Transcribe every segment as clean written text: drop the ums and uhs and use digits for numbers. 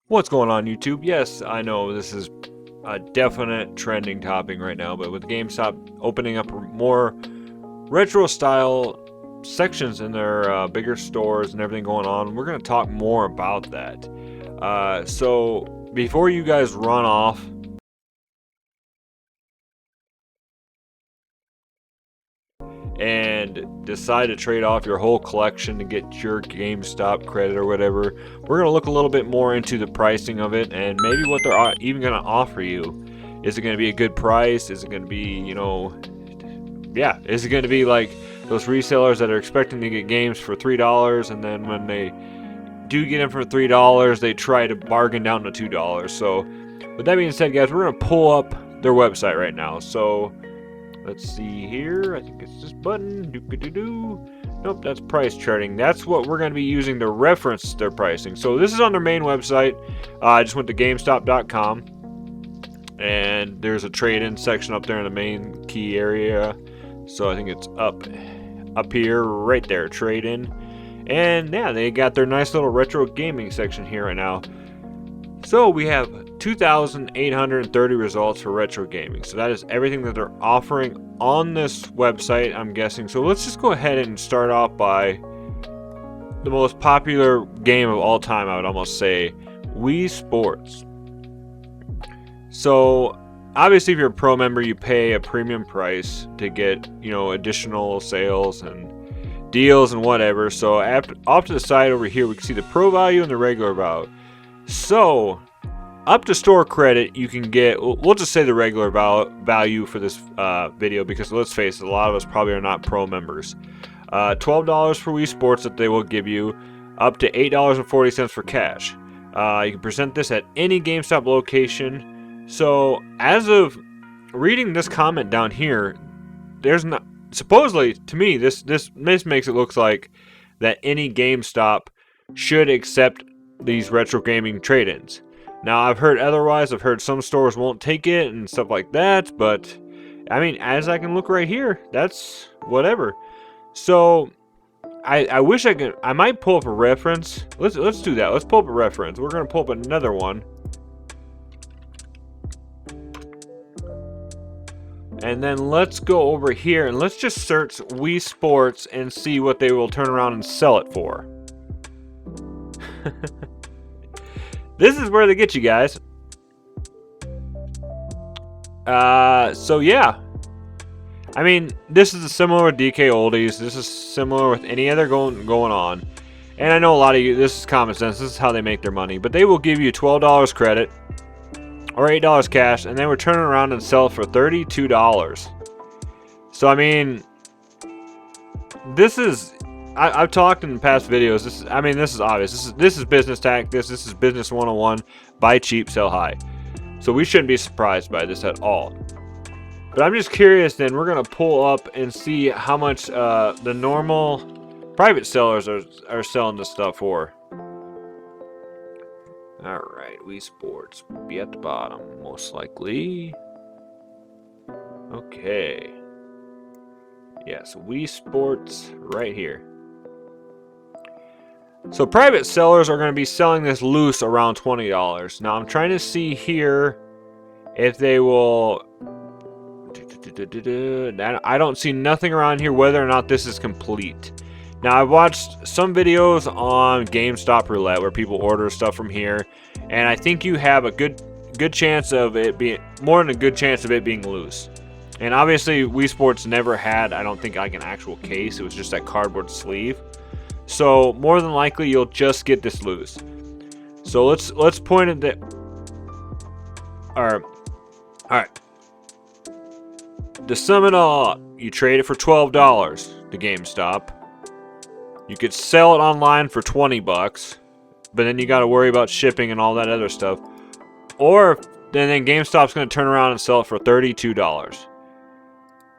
What's going on, YouTube? Yes, I know this is a definite trending topic right now, but with GameStop opening up more retro style sections in their bigger stores and everything going on, we're going to talk more about that. So before you guys run off and decide to trade off your whole collection to get your GameStop credit or whatever, we're going to look a little bit more into the pricing of it and maybe what they're even going to offer you. Is it going to be a good price? Is it going to be, yeah, is it going to be like those resellers that are expecting to get games for $3 and then when they do get them for $3, they try to bargain down to $2? So, with that being said, guys, we're going to pull up their website right now. So, let's see here. I think it's this button. Nope, that's price charting. That's what we're going to be using to reference their pricing. So this is on their main website. I just went to Gamestop.com, and there's a trade-in section up there in the main key area. So I think it's up here, right there, trade-in. And yeah, they got their nice little retro gaming section here right now. So we have 2,830 results for retro gaming. So that is everything that they're offering on this website, I'm guessing. So let's just go ahead and start off by the most popular game of all time, I would almost say, Wii Sports. So obviously if you're a pro member, you pay a premium price to get, additional sales and deals and whatever. So off to the side over here, we can see the pro value and the regular value. So, up to store credit, you can get, we'll just say the regular value for this video, because let's face it, a lot of us probably are not pro members. $12 for Wii Sports that they will give you, up to $8.40 for cash. You can present this at any GameStop location. So, as of reading this comment down here, there's not, supposedly, to me, this makes it look like that any GameStop should accept these retro gaming trade-ins. Now, I've heard otherwise. I've heard some stores won't take it and stuff like that, but I mean, as I can look right here, that's whatever. So I wish I could. I might pull up a reference. Let's do that. Let's pull up a reference. We're gonna pull up another one, and then let's go over here and let's just search Wii Sports and see what they will turn around and sell it for. This is where they get you guys. So yeah. I mean, this is similar with DK Oldies. This is similar with any other going on. And I know a lot of you, this is common sense. This is how they make their money. But they will give you $12 credit or $8 cash, and then we're turning around and sell it for $32. So I mean, this is, I've talked in past videos. This is obvious. This is business tactics. This is business 101. Buy cheap, sell high. So we shouldn't be surprised by this at all. But I'm just curious. Then we're gonna pull up and see how much the normal private sellers are selling this stuff for. All right, Wii Sports be at the bottom most likely. Okay. Yes, Wii Sports right here. So private sellers are going to be selling this loose around $20. Now I'm trying to see here if they will. I don't see nothing around here whether or not this is complete. Now I've watched some videos on GameStop Roulette where people order stuff from here, and I think you have a good chance of it being more than a good chance of it being loose. And obviously Wii Sports never had, I don't think, like an actual case. It was just that cardboard sleeve. So more than likely you'll just get this loose. So let's point at that. All right. To sum it all up, you trade it for $12 to GameStop. You could sell it online for $20, but then you got to worry about shipping and all that other stuff. Or then GameStop's going to turn around and sell it for $32.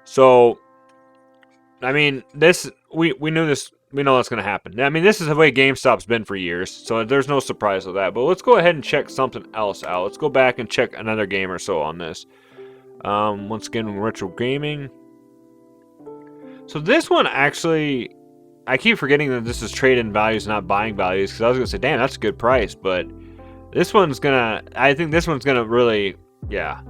So, I mean, this we knew this. We know that's going to happen. I mean, this is the way GameStop's been for years, so there's no surprise with that. But let's go ahead and check something else out. Let's go back and check another game or so on this. Once again, retro gaming. So this one actually, I keep forgetting that this is trade-in values, not buying values, because I was going to say, damn, that's a good price. But This one's gonna, I think this one's gonna really, yeah.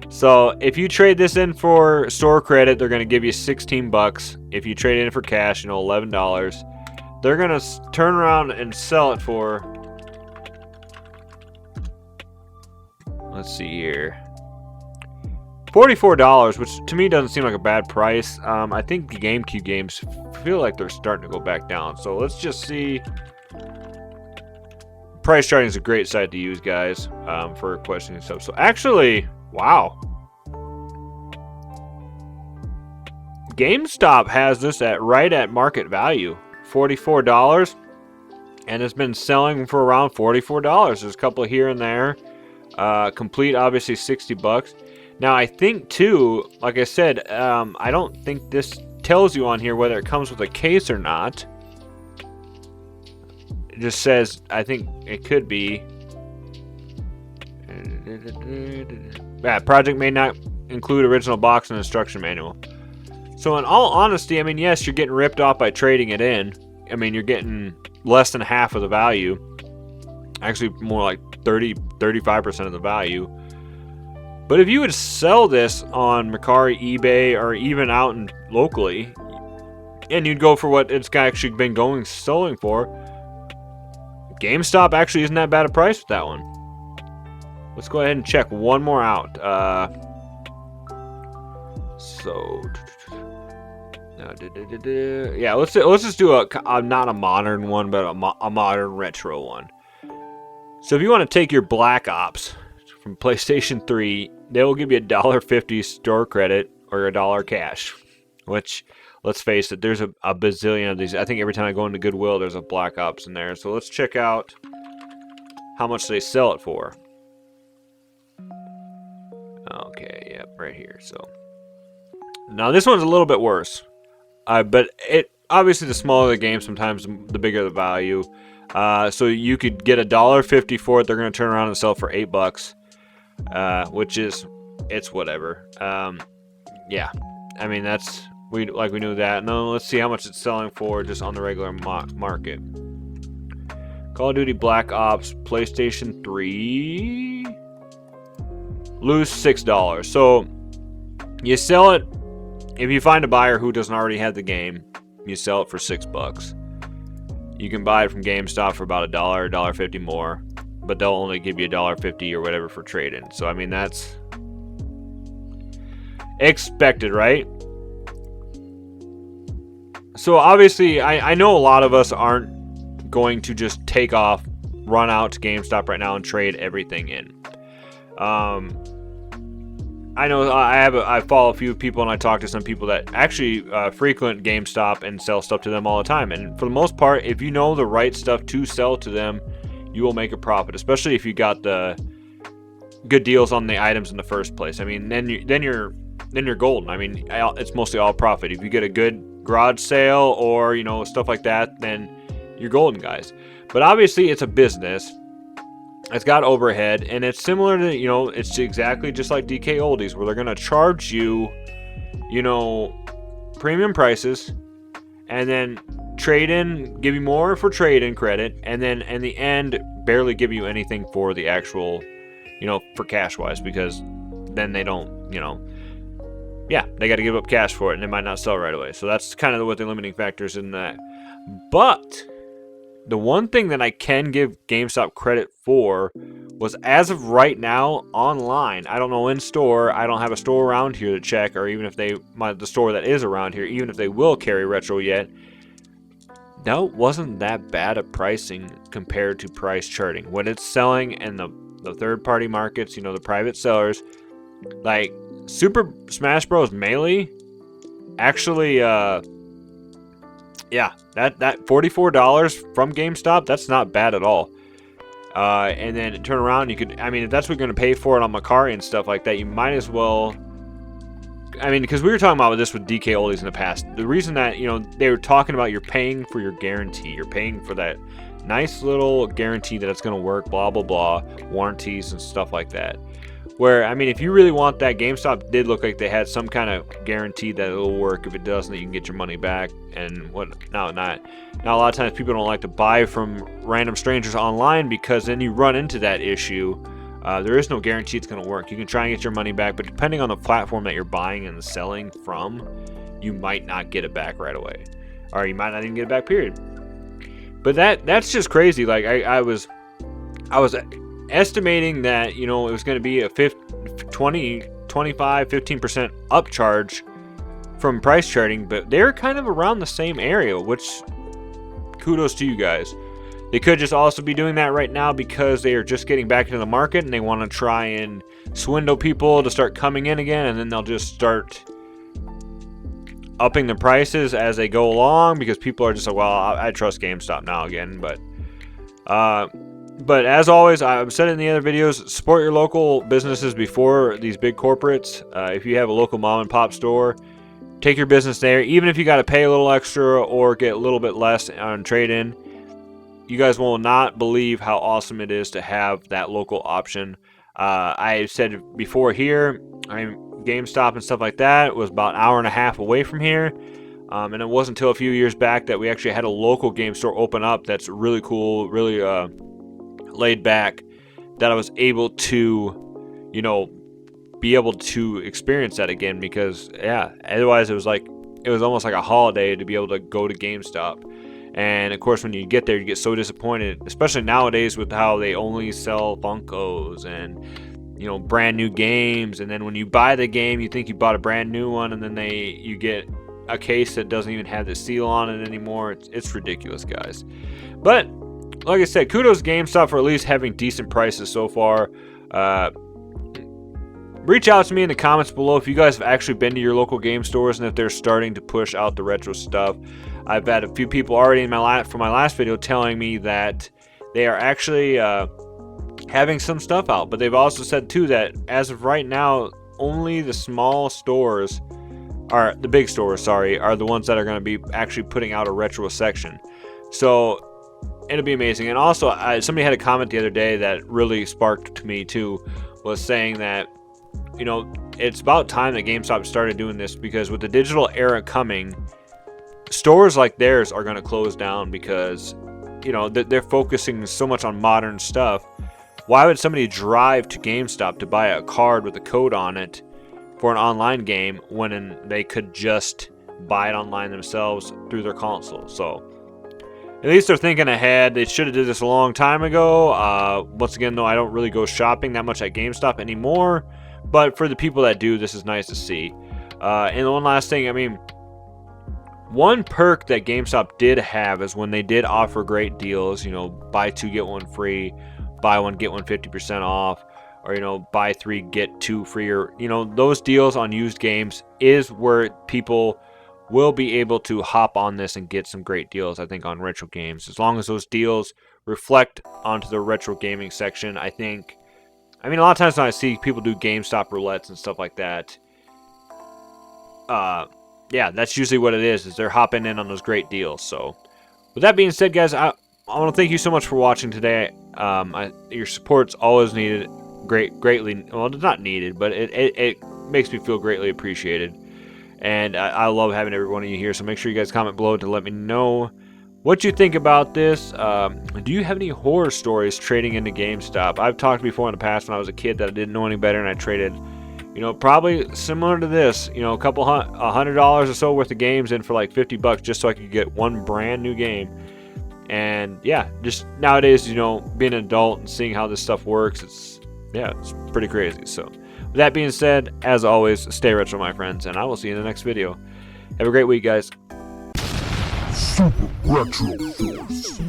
So if you trade this in for store credit, they're gonna give you 16 bucks. If you trade it in for cash, $11. They're gonna turn around and sell it for, let's see here, $44, which to me doesn't seem like a bad price. I think the GameCube games feel like they're starting to go back down. So let's just see. Pricecharting is a great site to use, guys, for questioning stuff. So actually, wow. Gamestop has this at right at market value, $44, and it's been selling for around $44. There's a couple here and there. Complete, obviously, 60 bucks. Now, I think, too, like I said, I don't think this tells you on here whether it comes with a case or not. It just says, I think it could be. Project may not include original box and instruction manual. So, in all honesty, I mean, yes, you're getting ripped off by trading it in. I mean, you're getting less than half of the value. Actually, more like 35% of the value. But if you would sell this on Mercari, eBay, or even out in locally, and you'd go for what it's actually been selling for, GameStop actually isn't that bad a price with that one. Let's go ahead and check one more out. Yeah, let's just do a not a modern one, but a modern retro one. So if you want to take your Black Ops from PlayStation 3, they will give you $1.50 store credit or $1 cash. Which, let's face it, there's a bazillion of these. I think every time I go into Goodwill, there's a Black Ops in there. So let's check out how much they sell it for. Okay, yep, right here. So now this one's a little bit worse. But it obviously the smaller the game, sometimes the bigger the value. So you could get $1.50 for it. They're going to turn around and sell for $8, which is, it's whatever. Yeah, I mean we knew that. Now let's see how much it's selling for just on the regular market. Call of Duty Black Ops PlayStation 3 lose $6. So you sell it. If you find a buyer who doesn't already have the game, you sell it for $6. You can buy it from GameStop for about $1, $1.50 more, but they'll only give you $1.50 or whatever for trade-in. So I mean that's expected, right? So obviously, I know a lot of us aren't going to just take off, run out to GameStop right now and trade everything in. I know I follow a few people and I talk to some people that actually frequent GameStop and sell stuff to them all the time. And for the most part, if you know the right stuff to sell to them, you will make a profit, especially if you got the good deals on the items in the first place. I mean, then you're golden. I mean, it's mostly all profit. If you get a good garage sale or stuff like that, then you're golden, guys. But obviously, it's a business. It's got overhead, and it's similar to, it's exactly just like DK Oldies, where they're going to charge you, premium prices, and then trade in, give you more for trade in credit, and then in the end, barely give you anything for the actual, for cash wise, because then they don't, yeah, they got to give up cash for it, and they might not sell right away. So that's kind of what the limiting factors in that. But the one thing that I can give GameStop credit for was, as of right now, online. I don't know in store. I don't have a store around here to check, or even if the store that is around here, even if they will carry retro yet, that wasn't that bad of pricing compared to Pricecharting. When it's selling in the third-party markets, the private sellers, like Super Smash Bros. Melee, actually, yeah, that $44 from GameStop, that's not bad at all. And then turn around, you could, I mean, if that's what you're going to pay for it on Mercari and stuff like that, you might as well, I mean, because we were talking about this with DK Oldies in the past. The reason that, they were talking about you're paying for your guarantee. You're paying for that nice little guarantee that it's going to work, blah, blah, blah, warranties and stuff like that. Where, I mean, if you really want that, GameStop did look like they had some kind of guarantee that it'll work. If it doesn't, you can get your money back. And what? No, not. Now, a lot of times people don't like to buy from random strangers online because then you run into that issue. There is no guarantee it's going to work. You can try and get your money back, but depending on the platform that you're buying and selling from, you might not get it back right away, or you might not even get it back. Period. But that's just crazy. Like I was estimating that, you know, it was going to be a 20, 25, 15% upcharge from Pricecharting, but they're kind of around the same area, which kudos to you guys. They could just also be doing that right now because they are just getting back into the market and they want to try and swindle people to start coming in again, and then they'll just start upping the prices as they go along because people are just like, well, I trust GameStop now again. But as always, I've said it in the other videos, support your local businesses before these big corporates. If you have a local mom and pop store, take your business there, even if you got to pay a little extra or get a little bit less on trade-in. You guys will not believe how awesome it is to have that local option. I said before here, GameStop and stuff like that was about an hour and a half away from here. And it wasn't until a few years back that we actually had a local game store open up that's really cool, really laid back, that I was able to, you know, be able to experience that again. Because, yeah, otherwise it was almost like a holiday to be able to go to GameStop. And of course, when you get there, you get so disappointed, especially nowadays with how they only sell Funkos and, you know, brand new games. And then when you buy the game, you think you bought a brand new one, and then you get a case that doesn't even have the seal on it anymore. It's ridiculous, guys. But like I said, kudos to GameStop for at least having decent prices so far. Reach out to me in the comments below if you guys have actually been to your local game stores and if they're starting to push out the retro stuff. I've had a few people already from my last video telling me that they are actually having some stuff out, but they've also said too that as of right now, only the small stores, are the big stores, sorry, are the ones that are going to be actually putting out a retro section. So it'll be amazing. And also, somebody had a comment the other day that really sparked to me too, was saying that, you know, it's about time that GameStop started doing this, because with the digital era coming, stores like theirs are going to close down because, you know, they're focusing so much on modern stuff. Why would somebody drive to GameStop to buy a card with a code on it for an online game when they could just buy it online themselves through their console? So at least they're thinking ahead. They should have did this a long time ago. Once again, though, I don't really go shopping that much at GameStop anymore, but for the people that do, this is nice to see. And one last thing, I mean, one perk that GameStop did have is when they did offer great deals, you know, buy 2 get 1 free, buy 1 get 1 50% off, or, you know, buy 3 get 2 free, or, you know, those deals on used games is where people will be able to hop on this and get some great deals, I think, on retro games. As long as those deals reflect onto the retro gaming section, I think. I mean, a lot of times when I see people do GameStop roulettes and stuff like that, yeah, that's usually what it is they're hopping in on those great deals. So with that being said, guys, I want to thank you so much for watching today. Your support's always needed, greatly. Well, it's not needed, but it makes me feel greatly appreciated. And I love having every one of you here. So make sure you guys comment below to let me know what you think about this. Do you have any horror stories trading into GameStop? I've talked before in the past when I was a kid that I didn't know any better and I traded, you know, probably similar to this, you know, $100 or so worth of games in for like $50 just so I could get one brand new game. And yeah, just nowadays, you know, being an adult and seeing how this stuff works, it's pretty crazy. So with that being said, as always, stay retro, my friends, and I will see you in the next video. Have a great week, guys. Super Retro Force.